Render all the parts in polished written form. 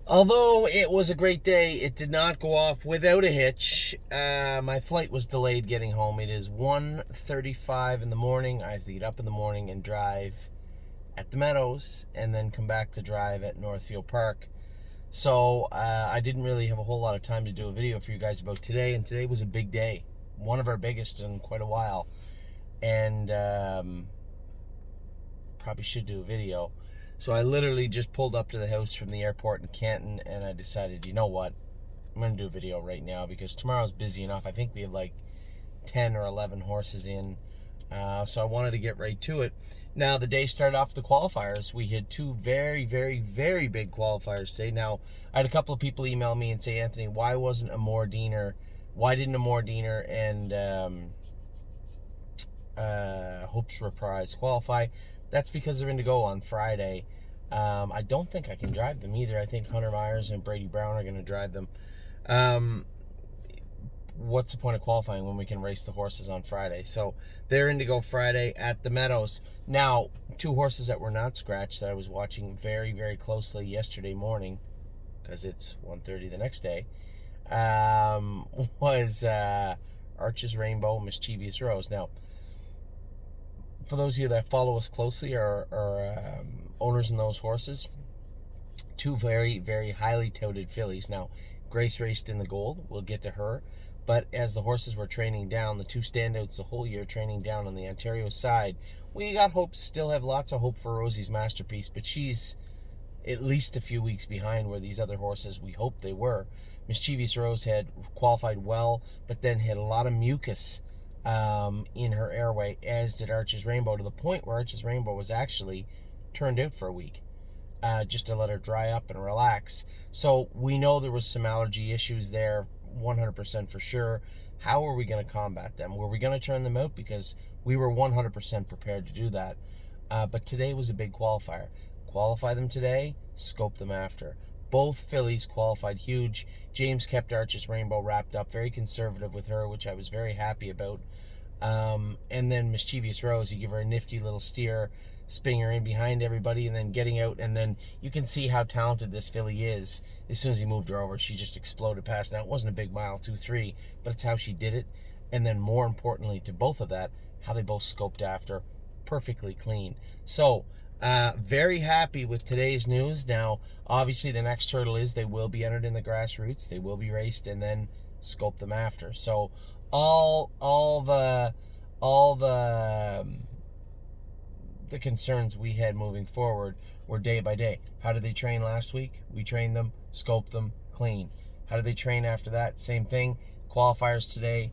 Although it was a great day, it did not go off without a hitch. My flight was delayed getting home. It is 1:35 in the morning. I have to get up in the morning and drive at the Meadows and then come back to drive at Northfield Park. So I didn't really have a whole lot of time to do a video for you guys about today, and today was a big day. One of our biggest in quite a while. And probably should do a video. So I literally just pulled up to the house from the airport in Canton, and I decided, you know what, I'm going to do a video right now because tomorrow's busy enough. I think we have like 10 or 11 horses in, so I wanted to get right to it. Now, the day started off with the qualifiers. We had two very, very, very big qualifiers today. Now, I had a couple of people email me and say, Anthony, why didn't Amor Diener and Hopes Reprise qualify? That's because they're in to go on Friday. I don't think I can drive them either. I think Hunter Myers and Brady Brown are going to drive them. What's the point of qualifying when we can race the horses on Friday? So they're in to go Friday at the Meadows. Now, two horses that were not scratched that I was watching very, very closely yesterday morning, because it's 1:30 the next day, was Arches Rainbow, Mischievous Rose. Now, for those of you that follow us closely or owners in those horses, two very, very highly touted fillies. Now, Grace raced in the gold. We'll get to her. But as the horses were training down, the two standouts the whole year training down on the Ontario side, we got hopes, still have lots of hope for Rosie's Masterpiece, but she's at least a few weeks behind where these other horses we hoped they were. Mischievous Rose had qualified well, but then had a lot of mucus in her airway, as did Arches Rainbow, to the point where Arches Rainbow was actually turned out for a week, just to let her dry up and relax. So we know there was some allergy issues there, 100% for sure. How are we going to combat them? Were we going to turn them out? Because we were 100% prepared to do that. But today was a big qualifier. Qualify them today, scope them after. Both fillies qualified huge. James kept Arches Rainbow wrapped up, very conservative with her, which I was very happy about. And then Mischievous Rose, you give her a nifty little steer, spinning her in behind everybody, and then getting out, and then you can see how talented this filly is. As soon as he moved her over, she just exploded past. Now, it wasn't a big mile, 2-3, but it's how she did it. And then more importantly to both of that, how they both scoped after, perfectly clean. So, very happy with today's news. Now, obviously, the next hurdle is they will be entered in the grassroots. They will be raced and then scope them after. So, all the concerns we had moving forward were day by day. How did they train last week? We trained them, scoped them, clean. How did they train after that? Same thing. Qualifiers today,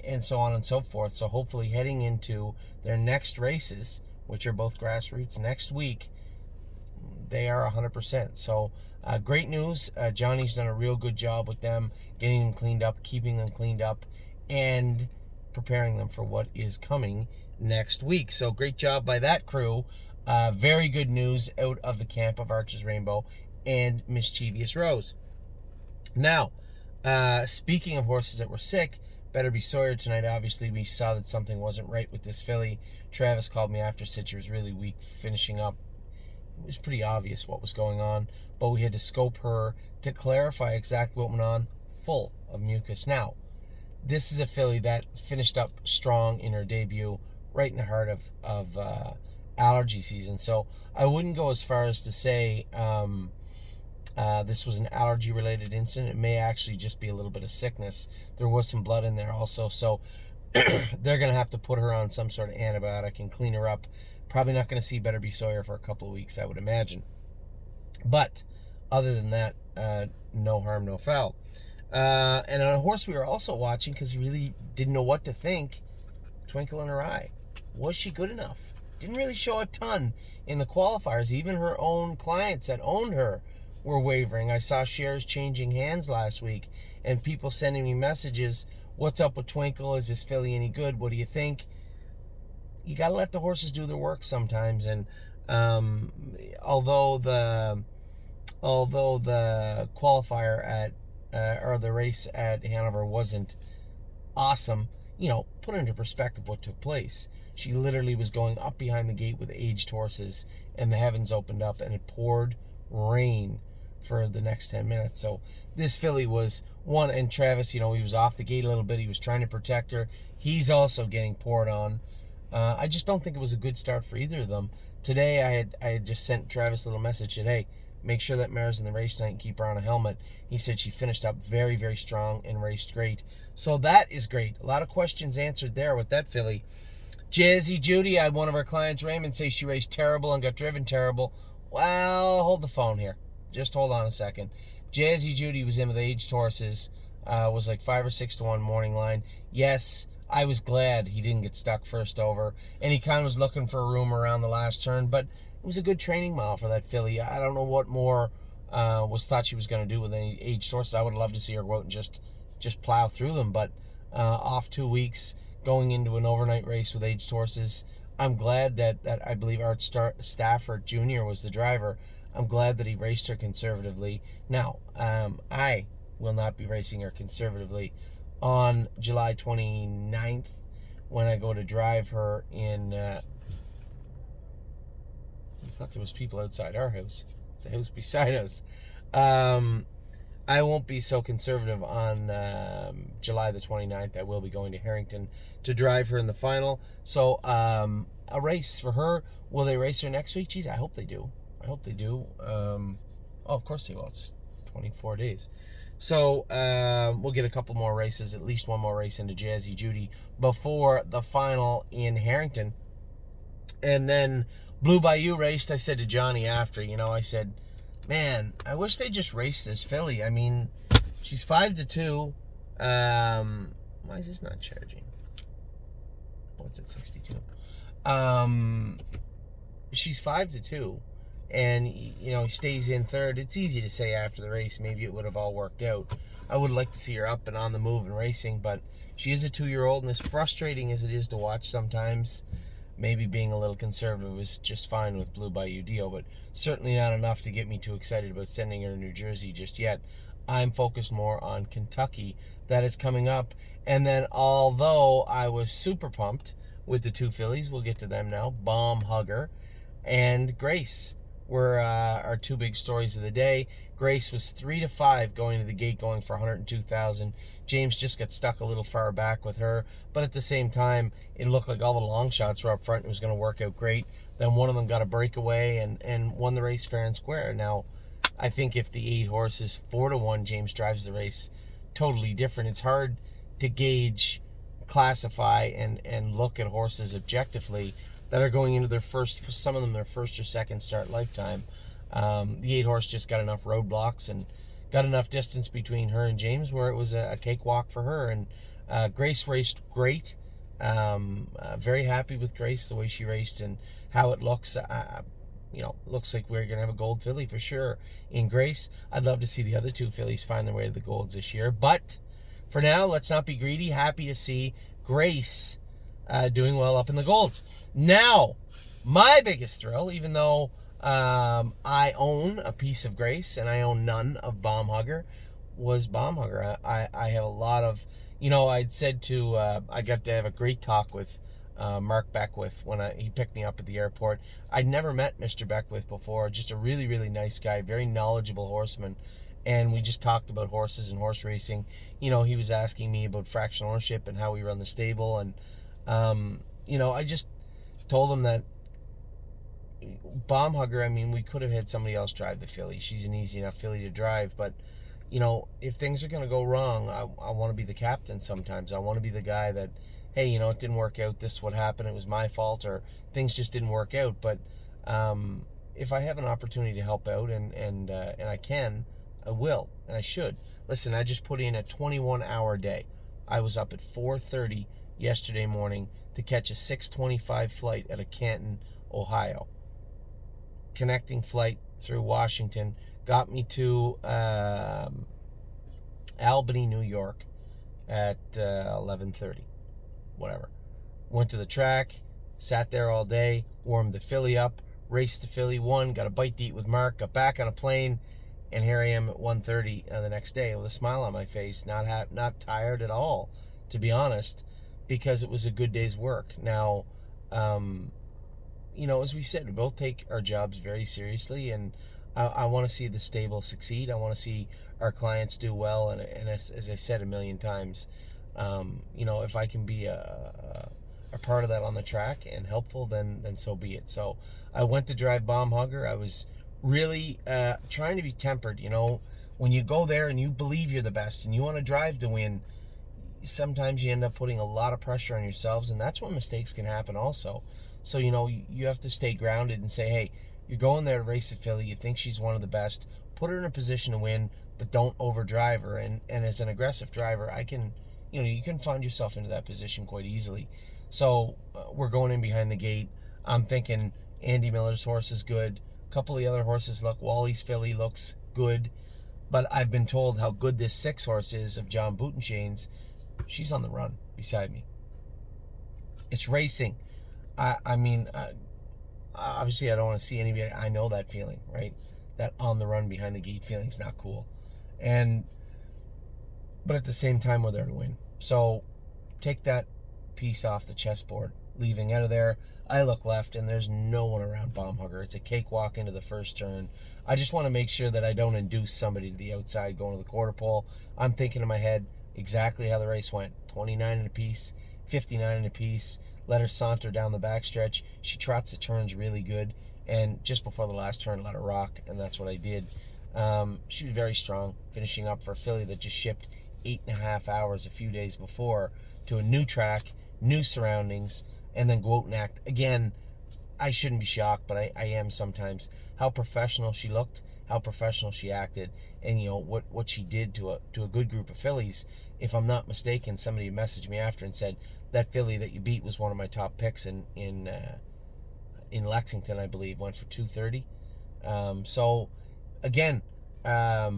and so on and so forth. So hopefully heading into their next races, which are both grassroots next week, they are 100%. So great news. Johnny's done a real good job with them, getting them cleaned up, keeping them cleaned up, and preparing them for what is coming next week. So great job by that crew. Very good news out of the camp of Arches Rainbow and Mischievous Rose. Now, speaking of horses that were sick, Better Be Sawyer tonight. Obviously, we saw that something wasn't right with this filly. Travis called me after, said she was really weak finishing up. It was pretty obvious what was going on, but we had to scope her to clarify exactly what went on, full of mucus. Now, this is a filly that finished up strong in her debut, right in the heart of allergy season. So I wouldn't go as far as to say this was an allergy-related incident. It may actually just be a little bit of sickness. There was some blood in there also, so they're going to have to put her on some sort of antibiotic and clean her up. Probably not going to see Better Be Sawyer for a couple of weeks, I would imagine. But other than that, no harm, no foul. And on a horse we were also watching because we really didn't know what to think, Twinkle in Her Eye. Was she good enough? Didn't really show a ton in the qualifiers. Even her own clients that owned her were wavering. I saw shares changing hands last week and people sending me messages. What's up with Twinkle? Is this filly any good? What do you think? You got to let the horses do their work sometimes. And although the qualifier at or the race at Hanover wasn't awesome, put into perspective what took place. She literally was going up behind the gate with aged horses, and the heavens opened up, and it poured rain for the next 10 minutes. So this filly was one, and Travis, he was off the gate a little bit. He was trying to protect her. He's also getting poured on. I just don't think it was a good start for either of them. Today, I had just sent Travis a little message that, hey, make sure that mare's in the race tonight and keep her on a helmet. He said she finished up very, very strong and raced great. So that is great. A lot of questions answered there with that filly. Jazzy Judy, I had one of our clients, Raymond, say she raced terrible and got driven terrible. Well, hold the phone here. Just hold on a second. Jazzy Judy was in with aged horses. Was like 5 or 6 to 1 morning line. Yes, I was glad he didn't get stuck first over. And he kind of was looking for room around the last turn. But it was a good training mile for that filly. I don't know what more was thought she was going to do with any aged horses. I would love to see her go out and just plow through them. But off 2 weeks, going into an overnight race with aged horses, I'm glad that I believe Art Stafford Jr. was the driver. I'm glad that he raced her conservatively. Now, I will not be racing her conservatively on July 29th when I go to drive her in... I thought there was people outside our house. It's a house beside us. I won't be so conservative on July the 29th. I will be going to Harrington to drive her in the final. So, a race for her. Will they race her next week? Geez, I hope they do. Of course they will. It's 24 days. So, we'll get a couple more races, at least one more race into Jazzy Judy before the final in Harrington. And then Blue Bayou raced. I said to Johnny after, I said, man, I wish they just raced this filly. I mean, she's 5-2. Why is this not charging? What's it, 62? She's 5-2, and he stays in third. It's easy to say after the race, maybe it would have all worked out. I would like to see her up and on the move and racing, but she is a 2-year-old, and as frustrating as it is to watch sometimes, maybe being a little conservative is just fine with Blue Bayou Dio, but certainly not enough to get me too excited about sending her to New Jersey just yet. I'm focused more on Kentucky. That is coming up. And then, although I was super pumped with the 2 fillies, we'll get to them now, Bomb Hugger and Grace were our 2 big stories of the day. Grace was 3-5 going to the gate, going for 102,000. James just got stuck a little far back with her, but at the same time, it looked like all the long shots were up front and it was going to work out great. Then one of them got a breakaway and won the race fair and square. Now, I think if the 8 horse is 4-1, James drives the race totally different. It's hard to gauge, classify, and look at horses objectively that are going into some of them their first or second start lifetime. The 8 horse just got enough roadblocks and got enough distance between her and James where it was a cakewalk for her. And Grace raced great. Very happy with Grace, the way she raced and how it looks. Looks like we're going to have a gold filly for sure in Grace. I'd love to see the other 2 fillies find their way to the golds this year. But for now, let's not be greedy. Happy to see Grace doing well up in the golds. Now, my biggest thrill, even though I own a piece of Grace and I own none of Bomb Hugger, was Bomb Hugger. I have a lot of, I'd said I got to have a great talk with Mark Beckwith when he picked me up at the airport. I'd never met Mr. Beckwith before, just a really, really nice guy, very knowledgeable horseman, and we just talked about horses and horse racing. He was asking me about fractional ownership and how we run the stable, and I just told him that Bomb Hugger, we could have had somebody else drive the filly. She's an easy enough filly to drive, but if things are going to go wrong, I want to be the captain sometimes. I want to be the guy that, hey, it didn't work out, this is what happened, it was my fault, or things just didn't work out. But if I have an opportunity to help out, and I can, I will, and I should. Listen, I just put in a 21-hour day. I was up at 4:30 yesterday morning to catch a 6:25 flight out of Canton, Ohio. Connecting flight through Washington got me to Albany, New York at 11:30. Whatever. Went to the track, sat there all day, warmed the filly up, raced the filly, won, got a bite to eat with Mark, got back on a plane, and here I am at 1:30 the next day with a smile on my face, not tired at all, to be honest, because it was a good day's work. Now, as we said, we both take our jobs very seriously, and I want to see the stable succeed. I want to see our clients do well. And as I said a million times, if I can be a part of that on the track and helpful, then so be it. So I went to drive Bomb Hugger. I was really trying to be tempered. When you go there and you believe you're the best and you want to drive to win, sometimes you end up putting a lot of pressure on yourselves, and that's when mistakes can happen also. So, you have to stay grounded and say, hey, you're going there to race a filly. You think she's one of the best. Put her in a position to win, but don't overdrive her. And as an aggressive driver, you can find yourself into that position quite easily. So we're going in behind the gate. I'm thinking Andy Miller's horse is good. A couple of the other horses look. Wally's filly looks good. But I've been told how good this 6 horse is of John Boutonchain's. She's on the run beside me. It's racing. Obviously, I don't want to see anybody. I know that feeling, right? That on the run behind the gate feeling's not cool. But at the same time, we're there to win. So take that piece off the chessboard, leaving out of there. I look left, and there's no one around Bomb Hugger. It's a cakewalk into the first turn. I just want to make sure that I don't induce somebody to the outside going to the quarter pole. I'm thinking in my head exactly how the race went. 29 and a piece, 59 and a piece. Let her saunter down the backstretch. She trots the turns really good. And just before the last turn, let her rock. And that's what I did. She was very strong, finishing up for a filly that just shipped 8.5 hours a few days before to a new track, new surroundings, and then go out and act. Again, I shouldn't be shocked, but I am sometimes. How professional she looked, how professional she acted, and what she did to a good group of fillies. If I'm not mistaken, somebody messaged me after and said that filly that you beat was one of my top picks in Lexington, I believe, went for 230. So again, I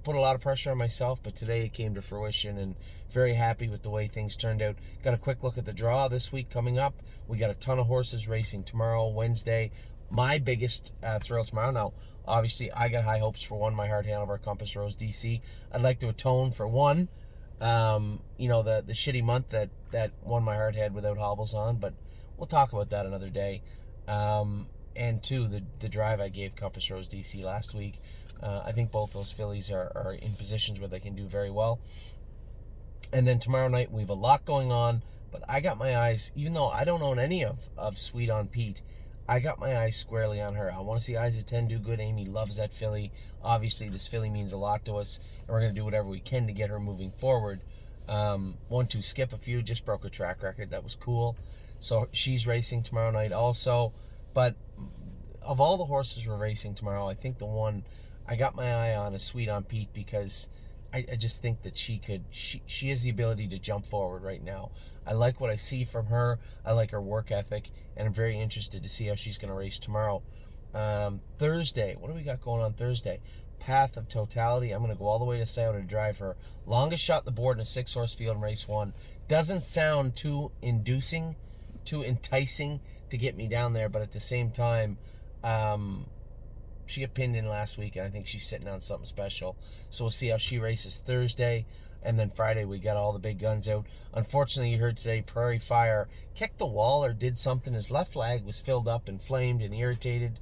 put a lot of pressure on myself, but today it came to fruition, and very happy with the way things turned out. Got a quick look at the draw this week coming up. We got a ton of horses racing tomorrow, Wednesday. My biggest thrill tomorrow. Now, obviously, I got high hopes for one, My Heart Handlebar Compass Rose DC. I'd like to atone for one, the shitty month that One My Heart had without hobbles on, but we'll talk about that another day. And two, the drive I gave Compass Rose DC last week. I think both those fillies are in positions where they can do very well. And then tomorrow night, we have a lot going on, but I got my eyes, even though I don't own any of Sweet on Pete, I got my eyes squarely on her. I want to see Eyes of 10 do good. Amy loves that filly. Obviously, this filly means a lot to us, and we're going to do whatever we can to get her moving forward. 1-2 Skip a Few just broke a track record. That was cool. So she's racing tomorrow night also. But of all the horses we're racing tomorrow, I think the one I got my eye on is Sweet on Pete, because I just think that she has the ability to jump forward right now. I like what I see from her. I like her work ethic, and I'm very interested to see how she's going to race tomorrow. Thursday, what do we got going on Thursday? Path of Totality. I'm going to go all the way to Scioto to drive her. Longest shot the board in a 6-horse field in race 1. Doesn't sound too enticing to get me down there, but at the same time, she got pinned in last week, and I think she's sitting on something special. So we'll see how she races Thursday. And then Friday, we got all the big guns out. Unfortunately, you heard today, Prairie Fire kicked the wall or did something. His left leg was filled up, inflamed, and irritated.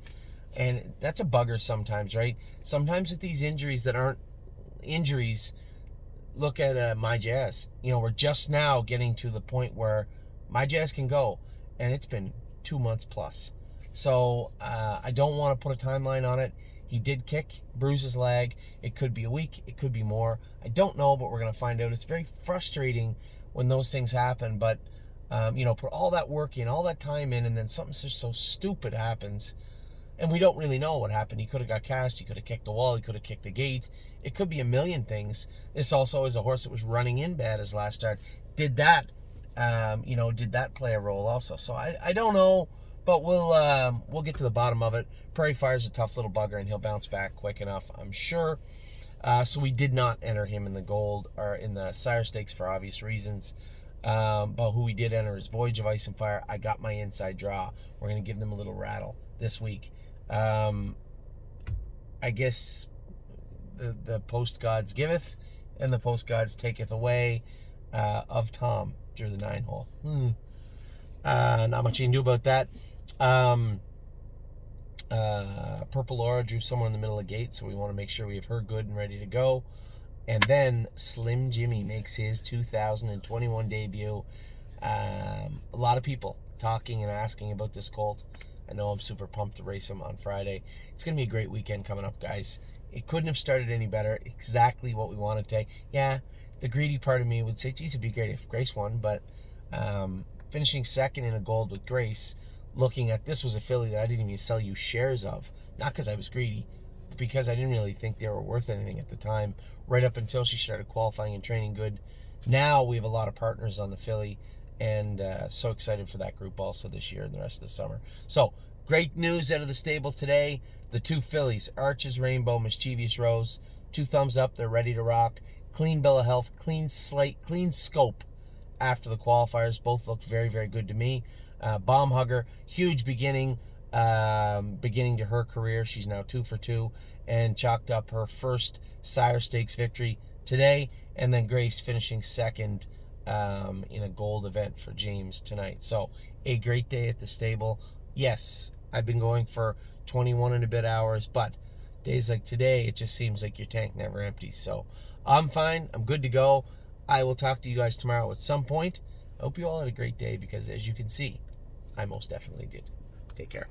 And that's a bugger sometimes, right? Sometimes with these injuries that aren't injuries, look at My Jazz. We're just now getting to the point where My Jazz can go, and it's been 2 months plus. So I don't want to put a timeline on it. He did kick, bruise his leg. It could be a week. It could be more. I don't know, but we're going to find out. It's very frustrating when those things happen. But, put all that work in, all that time in, and then something just so stupid happens. And we don't really know what happened. He could have got cast. He could have kicked the wall. He could have kicked the gate. It could be a million things. This also is a horse that was running in bad his last start. Did that play a role also? So I don't know. But we'll get to the bottom of it. Prairie Fire's a tough little bugger, and he'll bounce back quick enough, I'm sure. So we did not enter him in the gold or in the Sire Stakes for obvious reasons. But who we did enter is Voyage of Ice and Fire. I got my inside draw. We're going to give them a little rattle this week. I guess the post gods giveth, and the post gods taketh away of Tom drew the 9-hole. Not much you can do about that. Purple Aura drew somewhere in the middle of the gate, so we want to make sure we have her good and ready to go. And then Slim Jimmy makes his 2021 debut. A lot of people talking and asking about this colt. I know I'm super pumped to race him on Friday. It's going to be a great weekend coming up, guys. It couldn't have started any better. Exactly what we wanted to. Yeah, the greedy part of me would say, geez, it'd be great if Grace won, but finishing second in a gold with Grace, looking at this was a filly that I didn't even sell you shares of. Not because I was greedy, but because I didn't really think they were worth anything at the time, right up until she started qualifying and training good. Now we have a lot of partners on the filly, and so excited for that group also this year and the rest of the summer. So, great news out of the stable today. The two fillies, Arches Rainbow, Mischievous Rose, 2 thumbs up, they're ready to rock. Clean bill of health, clean slate, clean scope after the qualifiers. Both looked very, very good to me. Bomb Hugger, huge beginning to her career. She's now 2 for 2 and chalked up her first Sire Stakes victory today. And then Grace finishing second in a gold event for James tonight. So a great day at the stable. Yes, I've been going for 21 and a bit hours, but days like today, it just seems like your tank never empties. So I'm fine. I'm good to go. I will talk to you guys tomorrow at some point. I hope you all had a great day because, as you can see, I most definitely did. Take care.